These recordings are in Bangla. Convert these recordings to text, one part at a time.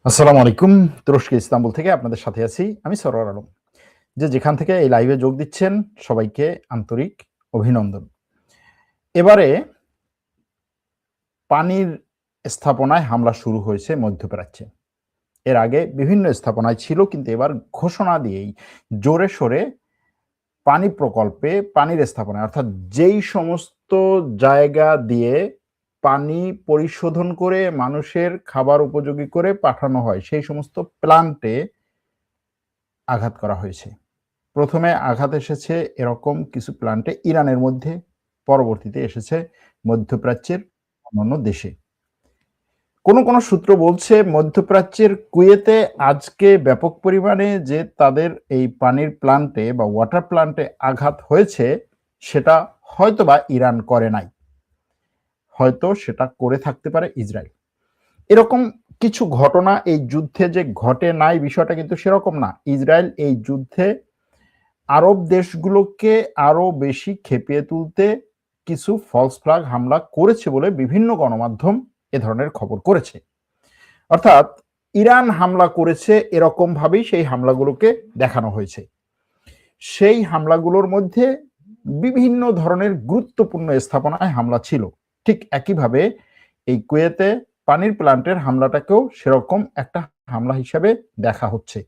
আসসালামু আলাইকুম। তুরস্ক ইস্তাম্বুল থেকে আপনাদের সাথে আছি আমি সরোয়ার আলম। যেখান থেকে এই লাইভে যোগ দিচ্ছেন সবাইকে আন্তরিক অভিনন্দন। এবারে পানির স্থাপনায় হামলা শুরু হয়েছে মধ্যপ্রাচ্যে। এর আগে বিভিন্ন স্থাপনায় ছিল, কিন্তু এবার ঘোষণা দিয়েই জোরে সোরে পানি প্রকল্পে পানির স্থাপনায়, অর্থাৎ যেই সমস্ত জায়গা দিয়ে পানি পরিশোধন করে মানুষের খাবার উপযোগী করে পাঠানো হয় সেই সমস্ত প্ল্যান্টে আঘাত করা হয়েছে। প্রথমে আঘাত এসেছে এরকম কিছু প্ল্যান্টে ইরানের মধ্যে, পরবর্তীতে এসেছে মধ্যপ্রাচ্যের অন্যান্য দেশে। কোন সূত্র বলছে মধ্যপ্রাচ্যের কুয়েতে আজকে ব্যাপক পরিমাণে যে তাদের এই পানির প্ল্যান্টে বা ওয়াটার প্ল্যান্টে আঘাত হয়েছে সেটা হয়তোবা ইরান করে নাই, হয়তো সেটা করে থাকতে পারে ইসরায়েল। এরকম কিছু ঘটনা এই যুদ্ধে যে ঘটে নাই বিষয়টা কিন্তু সেরকম না। ইসরায়েল এই যুদ্ধে আরব দেশগুলোকে আরো বেশি খেপিয়ে তুলতে কিছু ফলস ফ্ল্যাগ হামলা করেছে বলে বিভিন্ন গণমাধ্যম এ ধরনের খবর করেছে। অর্থাৎ ইরান হামলা করেছে এরকম ভাবেই সেই হামলাগুলোকে দেখানো হয়েছে। সেই হামলাগুলোর মধ্যে বিভিন্ন ধরনের গুরুত্বপূর্ণ স্থাপনায় হামলা ছিল। ঠিক একইভাবে এই কুয়েতে পানির প্ল্যান্টের হামলাটাকেও সেরকম একটা হামলা হিসাবে দেখা হচ্ছে।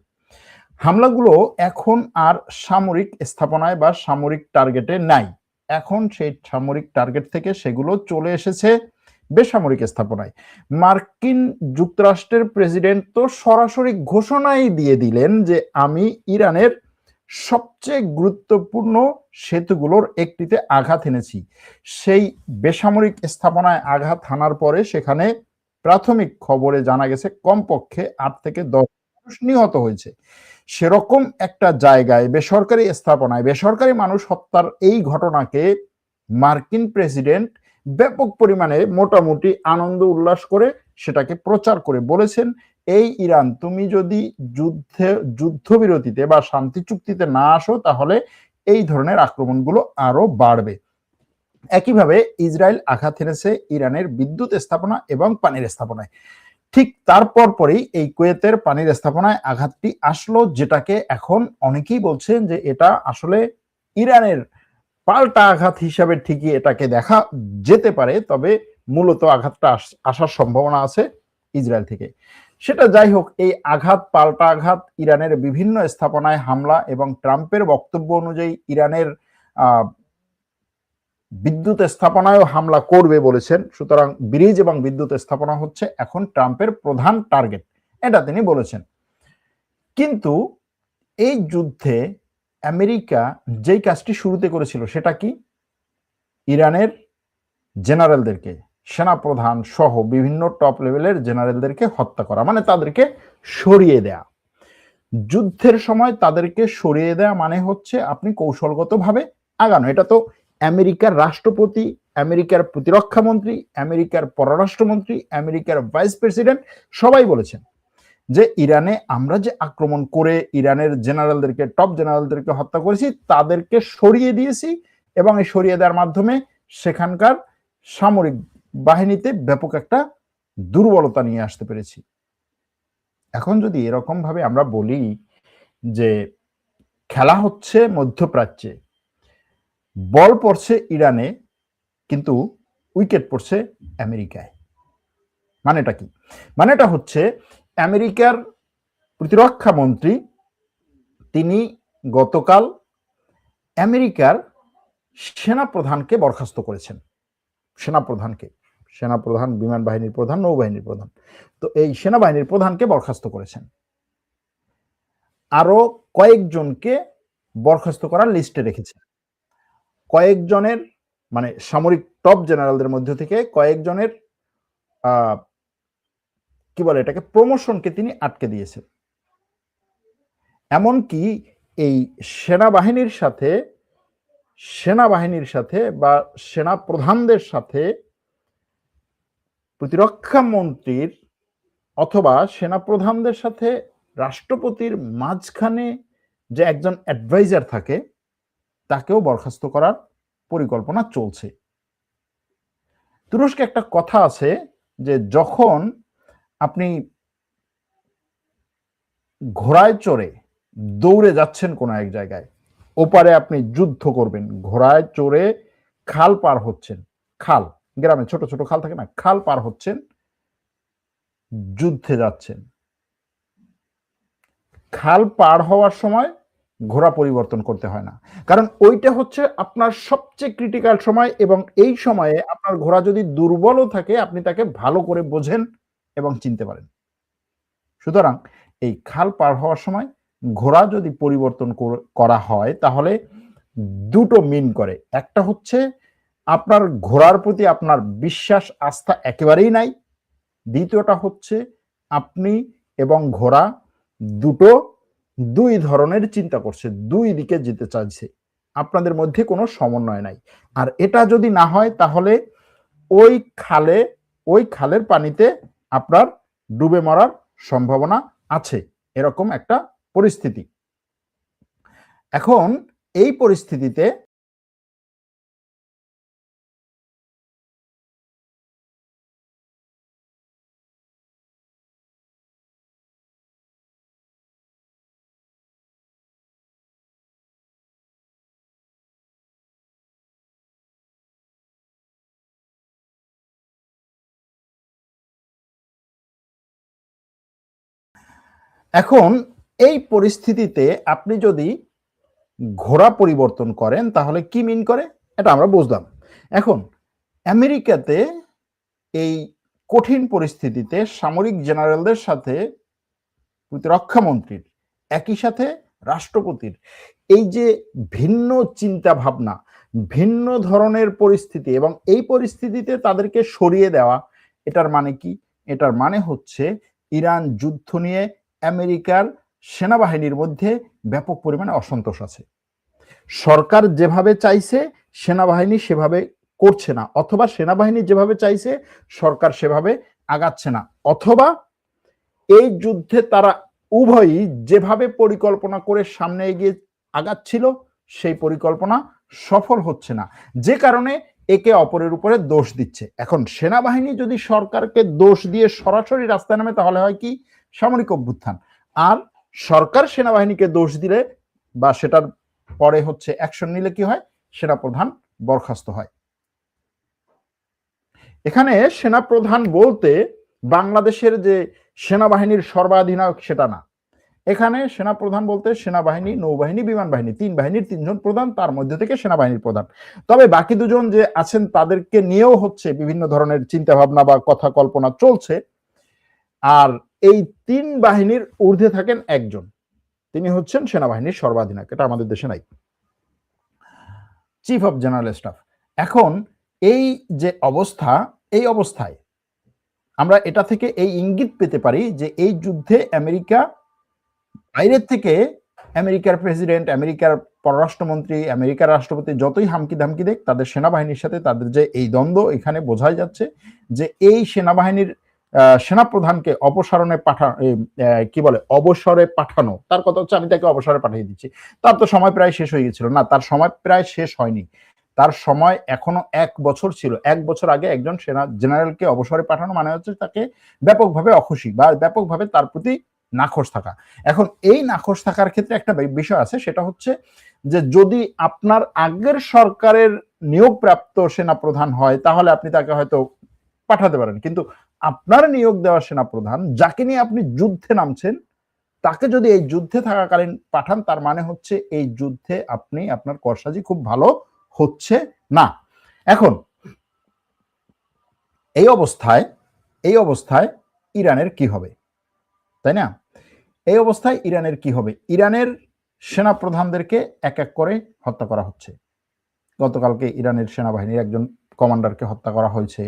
হামলাগুলো এখন আর সামরিক স্থাপনায় বা সামরিক টার্গেটে নাই। এখন সেই সামরিক টার্গেট থেকে সেগুলো চলে এসেছে বেসামরিক স্থাপনায়। মার্কিন যুক্তরাষ্ট্রের প্রেসিডেন্ট তো সরাসরি ঘোষণাই দিয়ে দিলেন যে আমি ইরানের সবচেয়ে গুরুত্বপূর্ণ সেতুগুলোর একটিতে আঘাত এনেছি। সেই বেসামরিক স্থাপনায় আঘাত হানার পরে সেখানে প্রাথমিক খবরে জানা গেছে কমপক্ষে ৮ থেকে ১০ মানুষ নিহত হয়েছে। সেরকম একটা জায়গায় বেসরকারি স্থাপনায় বেসরকারি মানুষ হত্যার এই ঘটনাকে মার্কিন প্রেসিডেন্ট ব্যাপক পরিমাণে মোটামুটি আনন্দ উল্লাস করে সেটাকে প্রচার করে বলেছেন, এই ইরান তুমি যদি যুদ্ধবিরতিতে বা শান্তি চুক্তিতে না আসো তাহলে এই ধরনের আক্রমণগুলো আরো বাড়বে। একইভাবে ইসরায়েল আঘাত এনেছে ইরানের বিদ্যুৎ স্থাপনা এবং পানির স্থাপনায়। ঠিক তারপর পরেই এই কুয়েতের পানির স্থাপনায় আঘাতটি আসলো, যেটাকে এখন অনেকেই বলছেন যে এটা আসলে ইরানের পাল্টা আঘাত হিসাবে ঠিকই এটাকে দেখা যেতে পারে, তবে মূলত আঘাতটা আসার সম্ভাবনা আছে ইসরায়েল থেকে। সেটা যাই হোক, এই আঘাত পাল্টা আঘাত ইরানের বিভিন্ন স্থাপনায় হামলা এবং ট্রাম্পের বক্তব্য অনুযায়ী ইরানের বিদ্যুৎ স্থাপনায়ও হামলা করবে বলেছেন। সুতরাং ব্রিজ এবং বিদ্যুৎ স্থাপনা হচ্ছে এখন ট্রাম্পের প্রধান টার্গেট, এটা তিনি বলেছেন। কিন্তু এই যুদ্ধে আমেরিকা যেই কাজটি শুরুতে করেছিল সেটা কি? ইরানের জেনারেলদেরকে, সেনাপ্রধান সহ বিভিন্ন টপ লেভেলের জেনারেলদেরকে হত্যা করা, মানে তাদেরকে সরিয়ে দেয়া। যুদ্ধের সময় তাদেরকে সরিয়ে দেয়া মানে হচ্ছে আপনি কৌশলগতভাবে আগানো। এটা তো আমেরিকার রাষ্ট্রপতি, আমেরিকার প্রতিরক্ষা মন্ত্রী, আমেরিকার পররাষ্ট্রমন্ত্রী, আমেরিকার ভাইস প্রেসিডেন্ট সবাই বলেছেন যে ইরানে আমরা যে আক্রমণ করে ইরানের জেনারেলদেরকে, টপ জেনারেলদেরকে হত্যা করেছি, তাদেরকে সরিয়ে দিয়েছি এবং এই সরিয়ে দেওয়ার মাধ্যমে সেখানকার সামরিক বাহিনীতে ব্যাপক একটা দুর্বলতা নিয়ে আসতে পেরেছি। এখন যদি এরকম ভাবে আমরা বলি যে খেলা হচ্ছে মধ্যপ্রাচ্যে, বল পড়ছে ইরানে, কিন্তু উইকেট পড়ছে আমেরিকায়, মানেটা কি? মানেটা হচ্ছে আমেরিকার প্রতিরক্ষা মন্ত্রী তিনি গতকাল আমেরিকার সেনাপ্রধানকে বরখাস্ত করেছেন। সেনাপ্রধান, বিমান বাহিনীর প্রধান, নৌবাহিনীর প্রধান, তো এই সেনাবাহিনীর প্রধানকে বরখাস্ত করেছেন। আরো কয়েকজনকে বরখাস্ত করার লিস্টে রেখেছেন। কয়েকজনের মানে সামরিক টপ জেনারেলদের মধ্যে থেকে কয়েকজনের কি বলে এটাকে, প্রমোশনকে তিনি আটকে দিয়েছেন। এমনকি এই সেনাবাহিনীর সাথে বা সেনা প্রধানদের সাথে প্রতিরক্ষা মন্ত্রীর অথবা সেনাপ্রধানদের সাথে রাষ্ট্রপতির মাঝখানে যে একজন অ্যাডভাইজার থাকে তাকেও বরখাস্ত করার পরিকল্পনা চলছে। তুরস্কে একটা কথা আছে যে যখন আপনি ঘোড়ায় চড়ে দৌড়ে যাচ্ছেন কোনো এক জায়গায়, ওপারে আপনি যুদ্ধ করবেন, ঘোড়ায় চড়ে খাল পার হচ্ছেন, খাল, গ্রামে ছোট ছোট খাল থাকে না, খাল পার হচ্ছেন, যুদ্ধে যাচ্ছেন। খাল পার হওয়ার সময় ঘোড়া পরিবর্তন করতে হয় না, কারণ ওইটা হচ্ছে আপনার সবচেয়ে ক্রিটিক্যাল সময়, এবং এই সময়ে আপনার ঘোড়া যদি দুর্বলও থাকে আপনি তাকে ভালো করে বোঝেন এবং চিনতে পারেন। সুতরাং এই খাল পার হওয়ার সময় ঘোড়া যদি পরিবর্তন করা হয় তাহলে দুটো মিন করে। একটা হচ্ছে আপনার ঘোড়ার প্রতি আপনার বিশ্বাস আস্থা একেবারেই নাই, দ্বিতীয়টা হচ্ছে আপনি এবং ঘোড়া দুই ধরনের চিন্তা করছে, দুই দিকে যেতে চাইছে, আপনাদের মধ্যে কোনো সমন্বয় নাই। আর এটা যদি না হয় তাহলে ওই খালের পানিতে আপনার ডুবে মরার সম্ভাবনা আছে, এরকম একটা পরিস্থিতি। এখন এই পরিস্থিতিতে এখন এই পরিস্থিতিতে আপনি যদি ঘোড়া পরিবর্তন করেন তাহলে কি মিন করে এটা আমরা বুঝলাম। এখন আমেরিকাতে এই কঠিন পরিস্থিতিতে সামরিক জেনারেলদের সাথে প্রতিরক্ষা মন্ত্রীর, একই সাথে রাষ্ট্রপতির এই যে ভিন্ন চিন্তা ভাবনা, ভিন্ন ধরনের পরিস্থিতি, এবং এই পরিস্থিতিতে তাদেরকে সরিয়ে দেওয়া, এটার মানে কি? এটার মানে হচ্ছে ইরান যুদ্ধ নিয়ে আমেরিকার সেনাবাহিনীর মধ্যে ব্যাপক পরিমাণে অসন্তোষ আছে। সরকার যেভাবে চাইছে সেনাবাহিনী সেভাবে করছে না, অথবা সেনাবাহিনী যেভাবে চাইছে সরকার সেভাবে আগাচ্ছে না, অথবা এই যুদ্ধে তারা উভয়ই যেভাবে পরিকল্পনা করে সামনে এগিয়ে আগাচ্ছিল সেই পরিকল্পনা সফল হচ্ছে না, যে কারণে একে অপরের উপরে দোষ দিচ্ছে। এখন সেনাবাহিনী যদি সরকারকে দোষ দিয়ে সরাসরি রাস্তায় নামে তাহলে হয় কি? সামরিক অভ্যুত্থান। আর সরকার সেনাবাহিনীকে দোষ দিলে বা সেটার পরে হচ্ছে অ্যাকশন নিলে কি হয়? সেনাপ্রধান বরখাস্ত হয়। এখানে সেনাপ্রধান বলতে বাংলাদেশের যে সেনাবাহিনীর সর্বাধিনায়ক সেটা না, এখানে সেনাপ্রধান বলতে সেনাবাহিনী, নৌবাহিনী, বিমান বাহিনী, তিন বাহিনীর তিনজন প্রধান, তার মধ্যে থেকে সেনাবাহিনীর প্রধান। তবে বাকি দুজন যে আছেন তাদেরকে নিয়েও হচ্ছে বিভিন্ন ধরনের চিন্তা ভাবনা বা কথা কল্পনা চলছে। আর এই তিন বাহিনীর ঊর্ধ্বে থাকেন একজন, তিনি হচ্ছেন সেনাবাহিনীর সর্বাধিনায়ক, এটা আমাদের দেশে নাই, চিফ অফ জেনারেল স্টাফ। এখন এই যে অবস্থা, এই অবস্থায় আমরা এটা থেকে এই ইঙ্গিত পেতে পারি যে এই যুদ্ধে আমেরিকা বাইরের থেকে, আমেরিকার প্রেসিডেন্ট, আমেরিকার পররাষ্ট্রমন্ত্রী, আমেরিকার রাষ্ট্রপতি যতই হামকি ধামকি দেখ, তাদের সেনাবাহিনীর সাথে তাদের যে এই দ্বন্দ্ব, এখানে বোঝাই যাচ্ছে যে এই সেনাবাহিনীর সেনাপ্রধানকে অপসারণে অবসরে পাঠানো, তার কথা হচ্ছে আমি তাকে অবসরে পাঠিয়ে দিচ্ছি, তার তো সময় প্রায় শেষ হয়ে গেছিল। না, তার সময় প্রায় শেষ হয়নি, তার সময় এখনো 1 বছর ছিল। 1 বছর আগে একজন সেনা জেনারেলকে অবসরে পাঠানো মানে হচ্ছে তাকে ব্যাপকভাবে অখুশি বা ব্যাপকভাবে তার প্রতি নাখোশ থাকা। এখন এই নাখোশ থাকার ক্ষেত্রে একটা বিষয় আছে, সেটা হচ্ছে যে যদি আপনার আগের সরকারের নিয়োগপ্রাপ্ত সেনাপ্রধান হয় তাহলে আপনি তাকে হয়তো পাঠাতে পারেন, কিন্তু আপনার নিয়োগ দেওয়া সেনাপ্রধান যাকে নিয়ে আপনি যুদ্ধে নামছেন তাকে যদি এই যুদ্ধে থাকাকালীন পাঠান, তার মানে হচ্ছে এই যুদ্ধে আপনি আপনার করসাজি খুব ভালো হচ্ছে না। এখন এই অবস্থায় ইরানের কি হবে, তাই না? এই অবস্থায় ইরানের কি হবে? ইরানের সেনাপ্রধানদেরকে এক এক করে হত্যা করা হচ্ছে। গতকালকে ইরানের সেনাবাহিনীর একজন কমান্ডারকে হত্যা করা হয়েছে,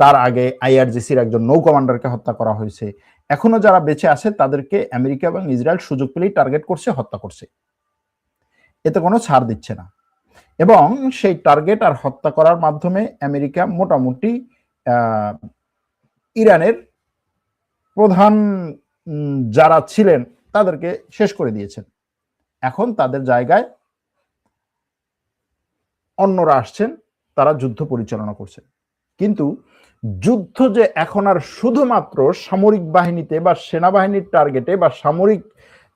তার আগে আইআরজিসির একজন নৌ কমান্ডারকে হত্যা করা হয়েছে। এখনো যারা বেঁচে আছে তাদেরকে আমেরিকা এবং ইসরায়েল সুযোগ পেলেই টার্গেট করছে, হত্যা করছে, এতে কোনো ছাড় দিচ্ছে না। এবং সেই টার্গেট আর হত্যা করার মাধ্যমে আমেরিকা মোটামুটি ইরানের প্রধান যারা ছিলেন তাদেরকে শেষ করে দিয়েছেন। এখন তাদের জায়গায় অন্যরা আসছেন, তারা যুদ্ধ পরিচালনা করছেন। কিন্তু যুদ্ধ যে এখন আর শুধুমাত্র সামরিক বাহিনীতে বা সেনাবাহিনীর টার্গেটে বা সামরিক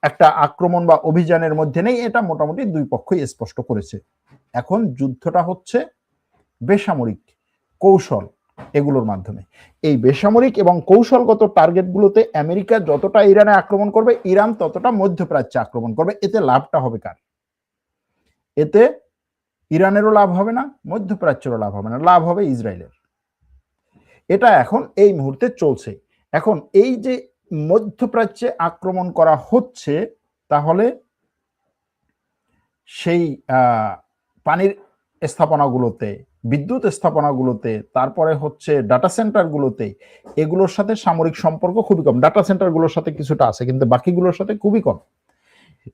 একটা আক্রমণ বা অভিযানের মধ্যে নেই, এটা মোটামুটি দুই পক্ষই স্পষ্ট করেছে। এখন যুদ্ধটা হচ্ছে বেসামরিক কৌশল এগুলোর মাধ্যমে। এই বেসামরিক এবং কৌশলগত টার্গেটগুলোতে আমেরিকা যতটা ইরানে আক্রমণ করবে, ইরান ততটা মধ্যপ্রাচ্যে আক্রমণ করবে। এতে লাভটা হবে কার? এতে ইরানেরও লাভ হবে না, মধ্যপ্রাচ্যেরও লাভ হবে না, লাভ হবে ইসরায়েলের। এটা এখন এই মুহূর্তে চলছে। এখন এই যে মধ্যপ্রাচ্যে আক্রমণ করা হচ্ছে, তাহলে সেই পানির স্থাপনাগুলোতে, বিদ্যুৎ স্থাপনাগুলোতে, তারপরে হচ্ছে ডাটা সেন্টারগুলোতে, এগুলোর সাথে সামরিক সম্পর্ক খুবই কম। ডাটা সেন্টারগুলোর সাথে কিছুটা আছে, কিন্তু বাকিগুলোর সাথে খুবই কম।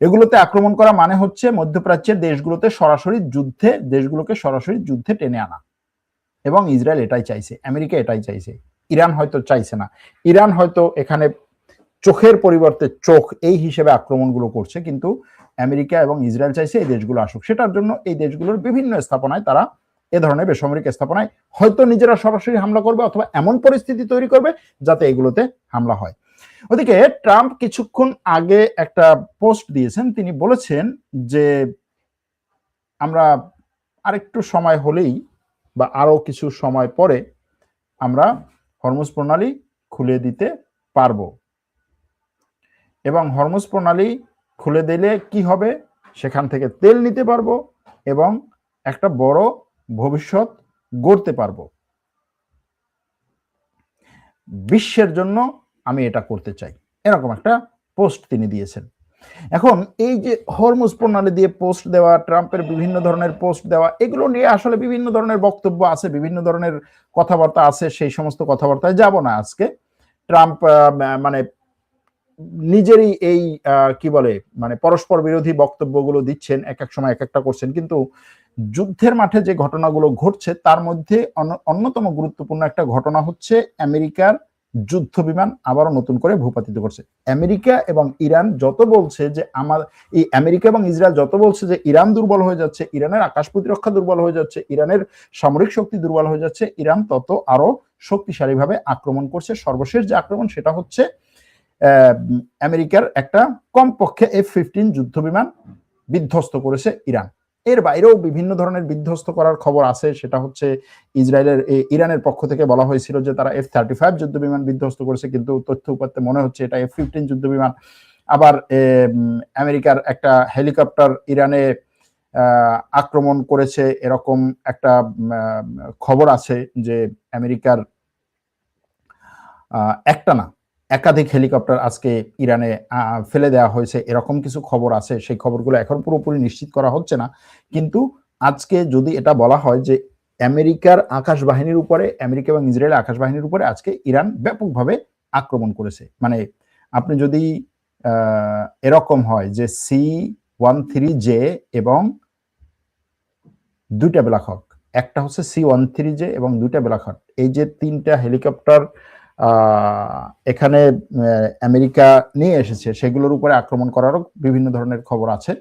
এগুলোতে আক্রমণ করা মানে হচ্ছে মধ্যপ্রাচ্যের দেশগুলোতে সরাসরি যুদ্ধে, দেশগুলোকে সরাসরি যুদ্ধে টেনে আনা। এবং ইসরায়েল এটাই চাইছে, আমেরিকা এটাই চাইছে, ইরান হয়তো চাইছে না। ইরান হয়তো এখানে চোখের পরিবর্তে চোখ এই হিসেবে আক্রমণগুলো করছে, কিন্তু আমেরিকা এবং ইসরায়েল চাইছে এই দেশগুলো আসুক। সেটার জন্য এই দেশগুলোর বিভিন্ন স্থাপনায় তারা এ ধরনের বেসামরিক স্থাপনায় হয়তো নিজেরা সরাসরি হামলা করবে, অথবা এমন পরিস্থিতি তৈরি করবে যাতে এগুলোতে হামলা হয়। ওদিকে ট্রাম্প কিছুক্ষণ আগে একটা পোস্ট দিয়েছেন। তিনি বলেছেন যে আমরা আরেকটু সময় হলেই বা আরো কিছু সময় পরে আমরা হরমুজ প্রণালী খুলে দিতে পারবো, এবং হরমুজ প্রণালী খুলে দিলে কি হবে, সেখান থেকে তেল নিতে পারবো এবং একটা বড় ভবিষ্যৎ গড়তে পারবো। বিশ্বের জন্য আমি এটা করতে চাই, এরকম একটা পোস্ট তিনি দিয়েছেন। এখন এই যে হরমুজ প্রণালী দিয়ে পোস্ট দেওয়া, ট্রাম্পের বিভিন্ন ধরনের পোস্ট দেওয়া, এগুলো নিয়ে আসলে বিভিন্ন ধরনের বক্তব্য আছে, বিভিন্ন ধরনের কথাবার্তা আছে। সেই সমস্ত কথাবার্তায় যাব না আজকে। ট্রাম্প মানে নিজেরই এই কি বলে, মানে পরস্পর বিরোধী বক্তব্যগুলো দিচ্ছেন, এক এক সময় এক একটা করছেন, কিন্তু যুদ্ধের মাঠে যে ঘটনাগুলো ঘটছে তার মধ্যে অন্যতম গুরুত্বপূর্ণ একটা ঘটনা হচ্ছে আমেরিকার যুদ্ধ বিমান আবারও নতুন করে ভূপাতিত করছে। আমেরিকা এবং ইরান যত বলছে যে এই আমেরিকা এবং ইসরায়েল যত বলছে যে ইরান দুর্বল হয়ে যাচ্ছে, ইরানের আকাশ প্রতিরক্ষা দুর্বল হয়ে যাচ্ছে, ইরানের সামরিক শক্তি দুর্বল হয়ে যাচ্ছে, ইরান তত আরো শক্তিশালীভাবে আক্রমণ করছে। সর্বশেষ যে আক্রমণ সেটা হচ্ছে আমেরিকার একটা কমপক্ষে F-15 যুদ্ধ বিমান বিধ্বস্ত করেছে ইরান। এর বাইরেও বিভিন্ন ধরনের বিধ্বস্ত করার খবর আছে। সেটা হচ্ছে ইরানের পক্ষ থেকে বলা হয়েছিল যে তারা F-35 যুদ্ধ বিমান বিধ্বস্ত করেছে, কিন্তু তথ্য উপাত্তে মনে হচ্ছে এটা F-15 যুদ্ধ বিমান। আবার আমেরিকার একটা হেলিকপ্টার ইরানে আক্রমণ করেছে, এরকম একটা খবর আছে যে আমেরিকার একটা না একাধিক হেলিকপ্টার আজকে ইরানে ফেলে দেওয়া হয়েছে, এরকম কিছু খবর আছে। সেই খবরগুলো এখন পুরোপুরি নিশ্চিত করা হচ্ছে না, কিন্তু আজকে যদি এটা বলা হয় যে আমেরিকার আকাশ বাহিনীর উপরে, আমেরিকা এবং ইসরায়েলের আকাশ বাহিনীর উপরে আজকে ইরান ব্যাপকভাবে আক্রমণ করেছে। মানে আপনি যদি এরকম হয় যে C-13J এবং দুইটা ব্ল্যাক হক, একটা হচ্ছে C-13J এবং দুইটা ব্ল্যাক হক, এই যে তিনটা হেলিকপ্টার এখানে আমেরিকা নিয়ে এসেছে, সেগুলোর উপরে আক্রমণ করারও বিভিন্ন ধরনের খবর আছে।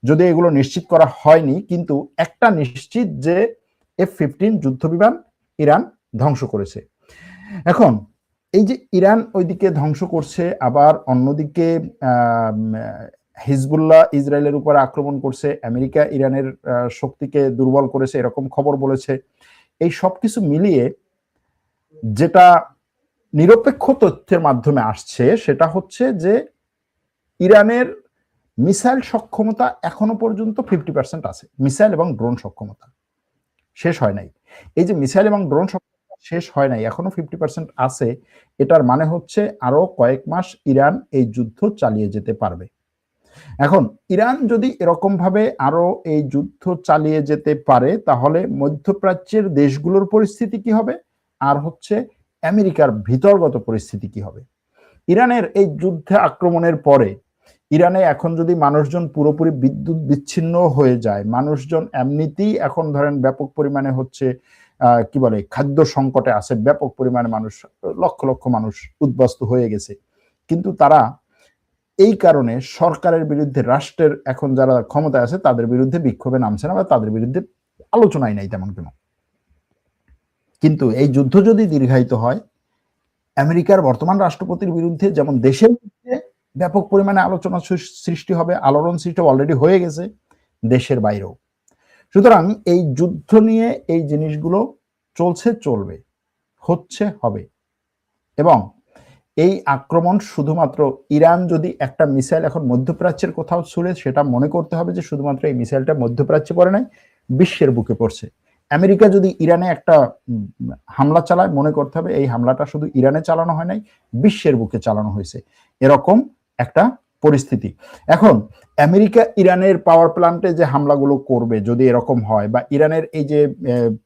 যদি এগুলো নিশ্চিত করা হয়নি, কিন্তু একটা নিশ্চিত যে F-15 যুদ্ধ বিমান ইরান ধ্বংস করেছে। এখন এই যে ইরান ওইদিকে ধ্বংস করছে, আবার অন্যদিকে হিজবুল্লাহ ইসরায়েলের উপর আক্রমণ করছে, আমেরিকা ইরানের শক্তিকে দুর্বল করেছে, এরকম খবর বলেছে। এই সবকিছু মিলিয়ে যেটা নিরপেক্ষ তথ্যের মাধ্যমে আসছে সেটা হচ্ছে যে ইরানের মিসাইল সক্ষমতা এখনো পর্যন্ত 50% আছে। মিসাইল এবং ড্রোন সক্ষমতা শেষ হয় নাই। এই যে মিসাইল এবং ড্রোন সক্ষমতা শেষ হয় নাই, এখনো 50% আছে, এটার মানে হচ্ছে আরো কয়েক মাস ইরান এই যুদ্ধ চালিয়ে যেতে পারবে। এখন ইরান যদি এরকম ভাবে আরো এই যুদ্ধ চালিয়ে যেতে পারে, তাহলে মধ্যপ্রাচ্যের দেশগুলোর পরিস্থিতি কি হবে, আর হচ্ছে আমেরিকার ভিতরগত পরিস্থিতি কি হবে। ইরানের এই যুদ্ধে আক্রমণের পরে ইরানে এখন যদি মানুষজন পুরোপুরি বিদ্যুৎ বিচ্ছিন্ন হয়ে যায়, মানুষজন এমনিতেই এখন ধরেন ব্যাপক পরিমাণে হচ্ছে কি বলে খাদ্য সংকটে আছে, ব্যাপক পরিমাণে মানুষ, লক্ষ লক্ষ মানুষ উদ্বাস্তু হয়ে গেছে, কিন্তু তারা এই কারণে সরকারের বিরুদ্ধে, রাষ্ট্রের এখন যারা ক্ষমতায় আছে তাদের বিরুদ্ধে বিক্ষোভে নামছে না, বা তাদের বিরুদ্ধে আলোচনাই নাই তেমন কোনো। কিন্তু এই যুদ্ধ যদি দীর্ঘায়িত হয়, আমেরিকার বর্তমান রাষ্ট্রপতির বিরুদ্ধে যেমন দেশের মধ্যে ব্যাপক পরিমাণে আলোচনা সৃষ্টি হবে, আলোড়ন সৃষ্টি অলরেডি হয়ে গেছে, দেশের বাইরেও। সুতরাং এই যুদ্ধ নিয়ে এই জিনিসগুলো চলছে, চলবে, হচ্ছে, হবে। এবং এই আক্রমণ শুধুমাত্র ইরান যদি একটা মিসাইল এখন মধ্যপ্রাচ্যের কোথাও ছুড়ে, সেটা মনে করতে হবে যে শুধুমাত্র এই মিসাইলটা মধ্যপ্রাচ্যে পড়ে নাই, বিশ্বের বুকে পড়ছে। আমেরিকা যদি ইরানে একটা হামলা চালায়, মনে করতে হবে এই হামলাটা শুধু ইরানে চালানো হয় নাই, বিশ্বের বুকে চালানো হয়েছে। এরকম একটা পরিস্থিতি। এখন আমেরিকা ইরানের পাওয়ার প্ল্যান্টে যে হামলাগুলো করবে, যদি এরকম হয়, বা ইরানের এই যে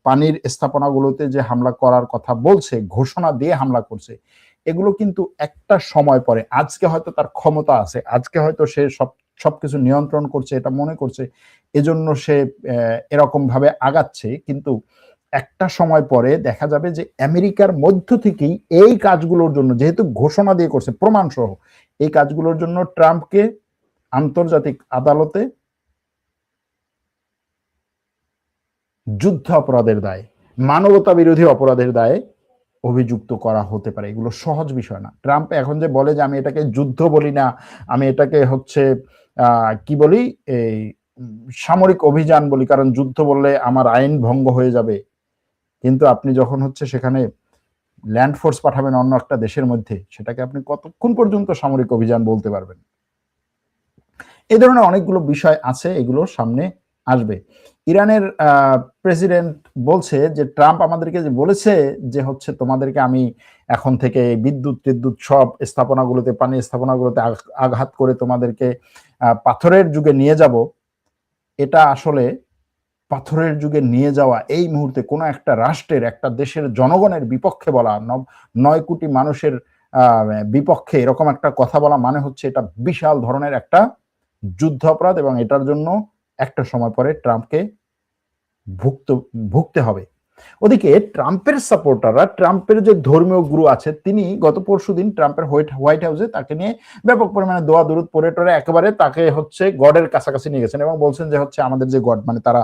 পানির স্থাপনাগুলোতে যে হামলা করার কথা বলছে, ঘোষণা দিয়ে হামলা করছে, এগুলো কিন্তু একটা সময় পরে, আজকে হয়তো তার ক্ষমতা আছে, আজকে হয়তো সে সবকিছু নিয়ন্ত্রণ করছে এটা মনে করছে, এজন্য সে এরকম ভাবে আগাচ্ছে, কিন্তু একটা সময় পরে দেখা যাবে যে আমেরিকার মধ্য থেকেই এই কাজগুলোর জন্য, যেহেতু ঘোষণা দিয়ে করছে প্রমাণ সহ, এই কাজগুলোর জন্য ট্রাম্পকে আন্তর্জাতিক আদালতে যুদ্ধ অপরাধের দায়ে, মানবতা বিরোধী অপরাধের দায়ে অভিযুক্ত করা হতে পারে। এগুলো সহজ বিষয় না। ট্রাম্প এখন যে বলে যে আমি এটাকে যুদ্ধ বলি না, আমি এটাকে হচ্ছে কি বলি, এই সামরিক অভিযান বলি, কারণ যুদ্ধ বললে আমার আইন ভঙ্গ হয়ে যাবে। কিন্তু আপনি যখন হচ্ছে সেখানে ল্যান্ড ফোর্স পাঠাবেন অন্য একটা দেশের মধ্যে, সেটাকে আপনি কতক্ষণ পর্যন্ত সামরিক অভিযান বলতে পারবেন? এই ধরনের অনেকগুলো বিষয় আছে, এগুলো সামনে আসবে। ইরানের প্রেসিডেন্ট বলছে যে ট্রাম্প আমাদেরকে যে বলেছে যে হচ্ছে তোমাদেরকে আমি এখন থেকে বিদ্যুৎ সব স্থাপনাগুলোতে, পানি স্থাপনাগুলোতে আঘাত করে তোমাদেরকে পাথরের যুগে নিয়ে যাব, এটা আসলে পাথরের যুগে নিয়ে যাওয়া এই মুহূর্তে কোনো একটা রাষ্ট্রের, একটা দেশের জনগণের বিপক্ষে বলা, 9 কোটি মানুষের বিপক্ষে এরকম একটা কথা বলা মানে হচ্ছে এটা বিশাল ধরনের একটা যুদ্ধ অপরাধ, এবং এটার জন্য একটা সময় পরে ট্রাম্পকে ভুগতে হবে। ওদিকে ট্রাম্পের সাপোর্টাররা, ট্রাম্পের যে ধর্মীয় গুরু আছে, তিনি গত পরশুদিন ট্রাম্পের হোয়াইট হাউসে তাকে নিয়ে ব্যাপক পরিমাণে দোয়া দুরুদ পড়ে টরে একেবারে তাকে হচ্ছে গডের কাছাকাছি নিয়ে গেছেন, এবং বলছেন যে হচ্ছে আমাদের যে গড, মানে তারা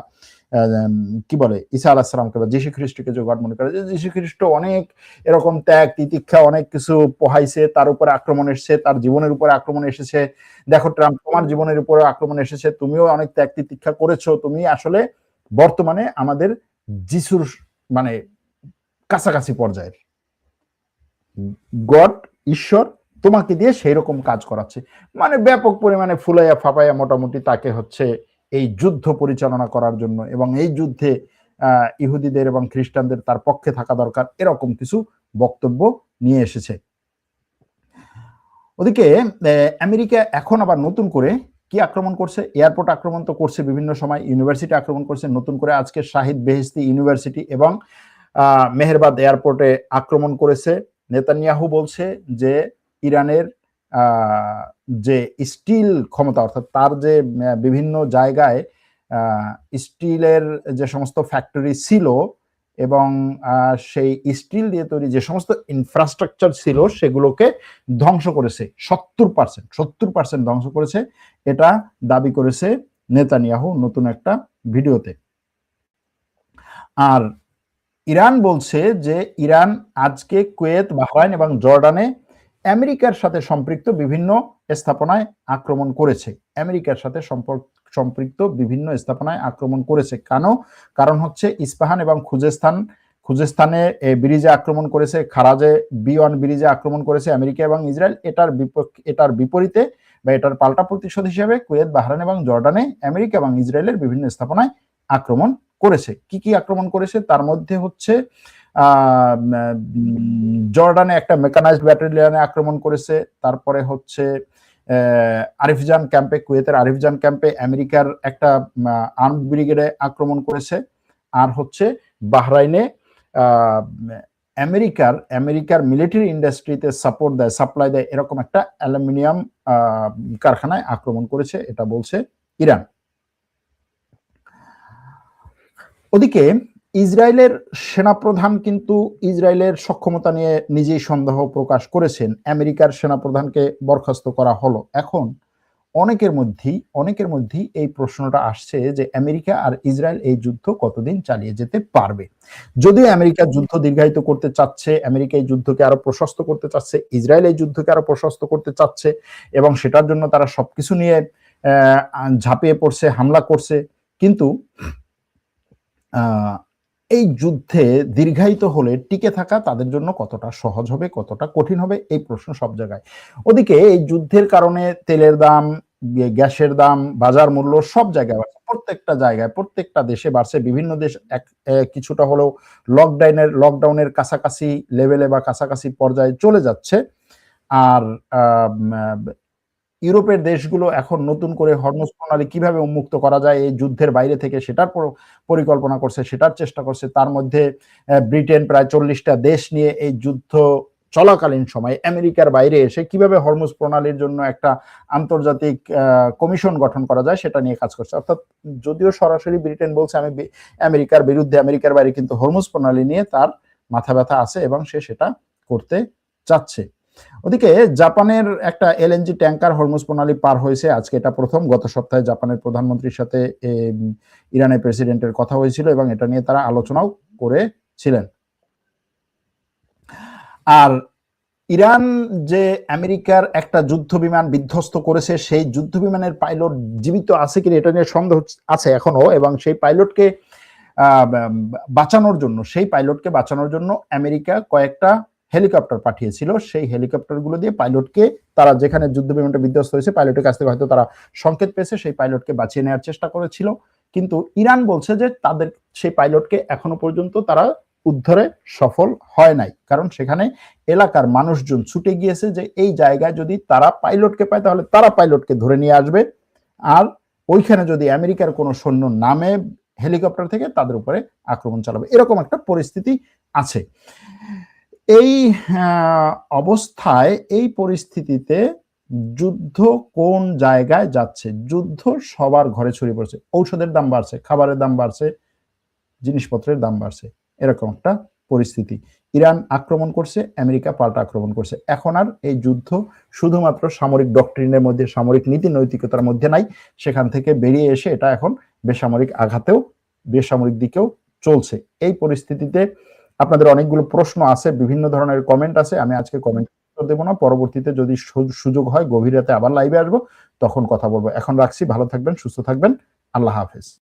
কি বলে, ঈসা আলাইহিস সালামকে বা যীশু খ্রিস্টকে যে গড মনে করে, যে যীশু খ্রিস্ট অনেক এরকম ত্যাগ তিতিক্ষা অনেক কিছু পোহাইছে, তার উপরে আক্রমণ এসেছে, তার জীবনের উপরে আক্রমণ এসেছে। দেখো ট্রাম্প, তোমার জীবনের উপরে আক্রমণ এসেছে, তুমিও অনেক ত্যাগ তিতিক্ষা করেছো, তুমি আসলে বর্তমানে আমাদের যিশুর মানে কাছাকাছি পর্যায়ের গড, ঈশ্বর তোমাকে দিয়ে সেই রকম কাজ করাচ্ছে। মানে ব্যাপক পরিমাণে ফুলাইয়া ফাপাইয়া মোটামুটি তাকে হচ্ছে এই যুদ্ধ পরিচালনা করার জন্য, এবং এই যুদ্ধে ইহুদিদের এবং খ্রিস্টানদের তার পক্ষে থাকা দরকার, এরকম কিছু বক্তব্য নিয়ে এসেছে। ওদিকে আমেরিকা এখন আবার নতুন করে কি আক্রমণ করছে? এয়ারপোর্ট আক্রমণ তো করছে বিভিন্ন সময়, ইউনিভার্সিটি আক্রমণ করছে, নতুন করে আজকে শাহিদ বেহেশতি ইউনিভার্সিটি এবং মেহেরবাদ এয়ারপোর্টে আক্রমণ করেছে। নেতানিয়াহু বলছে যে ইরানের যে স্টিল ক্ষমতা, অর্থাৎ তার যে বিভিন্ন জায়গায় স্টিলের যে সমস্ত ফ্যাক্টরি ছিল, এবং সেই স্টিল দিয়ে তৈরি যে সমস্ত ইনফ্রাস্ট্রাকচার ছিল, সেগুলোকে ধ্বংস করেছে 70% ধ্বংস করেছে, এটা দাবি করেছে নেতানিয়াহু নতুন একটা ভিডিওতে। আর ইরান বলছে যে ইরান আজকে কুয়েত, বাহরাইন এবং জর্ডানে আমেরিকার সাথে সম্পৃক্ত বিভিন্ন স্থাপনায় আক্রমণ করেছে। আমেরিকার সাথে সম্পৃক্ত বিভিন্ন স্থাপনায় আক্রমণ করেছে। কারণ হচ্ছে ইস্পাহান এবং খুজেস্তানে ব্রিজে আক্রমণ করেছে, খারাজে B1 ব্রিজে আক্রমণ করেছে আমেরিকা এবং ইসরায়েল। এটার বিপরীতে বা এটার পাল্টা প্রতিশোধ হিসেবে কুয়েত, বাহরাইন এবং জর্ডানে আমেরিকা এবং ইসরায়েলের বিভিন্ন স্থাপনায় আক্রমণ করেছে। কি কি আক্রমণ করেছে? তার মধ্যে হচ্ছে জর্ডানে একটা মেকানাইজড ব্যাটালিয়নে আক্রমণ করেছে, তারপরে হচ্ছে আরিফজান ক্যাম্পে, কুয়েতের আরিফজান ক্যাম্পে আমেরিকার একটা আর্মড ব্রিগেডে আক্রমণ করেছে, আর হচ্ছে বাহরাইনে আমেরিকার মিলিটারি ইন্ডাস্ট্রিতে সাপ্লাই দেয় এরকম একটা অ্যালুমিনিয়াম কারখানায় আক্রমণ করেছে, এটা বলছে ইরান। ওদিকে ইসরায়েলের সেনাপ্রধান কিন্তু ইসরায়েলের সক্ষমতা নিয়ে নিজেই সন্দেহ প্রকাশ করেছেন। আমেরিকার সেনাপ্রধানকে বরখাস্ত করা হলো। এখন অনেকের মধ্যেই এই প্রশ্নটা আসছে যে আমেরিকা আর ইসরায়েল এই যুদ্ধ কতদিন চালিয়ে যেতে পারবে। যদিও আমেরিকা যুদ্ধ দীর্ঘায়িত করতে চাচ্ছে, আমেরিকা এই যুদ্ধকে আরো প্রশস্ত করতে চাচ্ছে, ইসরায়েল এই যুদ্ধকে আরো প্রশস্ত করতে চাচ্ছে এবং সেটার জন্য তারা সবকিছু নিয়ে ঝাঁপিয়ে পড়ছে, হামলা করছে। কিন্তু এই যুদ্ধে দীর্ঘায়িত হলে টিকে থাকা তাদের জন্য কতটা সহজ হবে, কতটা কঠিন হবে, এই প্রশ্ন সব জায়গায়। ওদিকে এই যুদ্ধের কারণে তেলের দাম, গ্যাসের দাম, বাজার মূল্য সব জায়গায় বাড়ছে, প্রত্যেকটা জায়গায়, প্রত্যেকটা দেশে বাড়ছে। বিভিন্ন দেশ কিছুটা হলেও লকডাউনের কাছাকাছি লেভেলে বা কাছাকাছি পর্যায়ে চলে যাচ্ছে। আর ইউরোপের দেশগুলো এখন নতুন করে হরমুজ প্রণালী কিভাবে উন্মুক্ত করা যায় এই যুদ্ধের বাইরে থেকে সেটার পরিকল্পনা করছে, সেটার চেষ্টা করছে। তার মধ্যে ব্রিটেন প্রায় 40টা দেশ নিয়ে এই যুদ্ধ চলাকালীন সময়ে আমেরিকার বাইরে এসে কিভাবে হরমুজ প্রণালীর জন্য একটা আন্তর্জাতিক কমিশন গঠন করা যায় সেটা নিয়ে কাজ করছে। অর্থাৎ যদিও সরাসরি ব্রিটেন বলছে আমি আমেরিকার বিরুদ্ধে, আমেরিকার বাইরে, কিন্তু হরমুজ প্রণালী নিয়ে তার মাথা ব্যথা আছে এবং সে সেটা করতে চাচ্ছে। ওদিকে জাপানের একটা এলএনজি ট্যাঙ্কার হরমুজ প্রণালী পার হয়েছে আজকে, এটা প্রথম। গত সপ্তাহে জাপানের প্রধানমন্ত্রীর সাথে ইরানের প্রেসিডেন্টের কথা হয়েছিল এবং এটা নিয়ে তারা আলোচনাও করেছিলেন। আর ইরান যে আমেরিকার একটা যুদ্ধ বিমান বিধ্বস্ত করেছে, সেই যুদ্ধ বিমানের পাইলট জীবিত আছে কিনা এটা নিয়ে সন্দেহ আছে এখনো, এবং সেই পাইলটকে বাঁচানোর জন্য আমেরিকা কয়েকটা হেলিকপ্টার পাঠিয়েছিল। সেই হেলিকপ্টারগুলো দিয়ে পাইলটকে, তারা যেখানে যুদ্ধ বিমানটা বিধ্বস্ত হয়েছে, পাইলটের কাছ থেকে হয়তো তারা সংকেত পেয়েছে, সেই পাইলটকে বাঁচিয়ে নেওয়ার চেষ্টা করেছিল। কিন্তু ইরান বলছে যে তাদের সেই পাইলটকে এখনো পর্যন্ত তারা উদ্ধারে সফল হয় নাই, কারণ সেখানে এলাকার মানুষজন ছুটে গিয়েছে যে এই জায়গায় যদি তারা পাইলটকে পায় তাহলে তারা পাইলটকে ধরে নিয়ে আসবে, আর ওইখানে যদি আমেরিকার কোনো সৈন্য নামে হেলিকপ্টার থেকে তাদের উপরে আক্রমণ চালাবে, এরকম একটা পরিস্থিতি আছে। এই অবস্থায়, এই পরিস্থিতিতে যুদ্ধ কোন জায়গায় যাচ্ছে? যুদ্ধ সবার ঘরে ছড়িয়ে পড়ছে। ঔষধের দাম বাড়ছে, খাবারের দাম বাড়ছে, জিনিসপত্রের দাম বাড়ছে, এরকম একটা পরিস্থিতি। ইরান আক্রমণ করছে, আমেরিকা পাল্টা আক্রমণ করছে। এখন আর এই যুদ্ধ শুধুমাত্র সামরিক ডক্ট্রিনের মধ্যে, সামরিক নীতি নৈতিকতার মধ্যে নাই, সেখান থেকে বেরিয়ে এসে এটা এখন বেসামরিক আঘাতেও, বেসামরিক দিকেও চলছে। এই পরিস্থিতিতে আপনাদের অনেকগুলো প্রশ্ন আছে, বিভিন্ন ধরনের কমেন্ট আছে, আমি আজকে কমেন্ট দেবো না, পরবর্তীতে যদি সুযোগ হয় গভীর রাতে আবার লাইভে আসবো, তখন কথা বলবো। এখন রাখছি, ভালো থাকবেন, সুস্থ থাকবেন, আল্লাহ হাফেজ।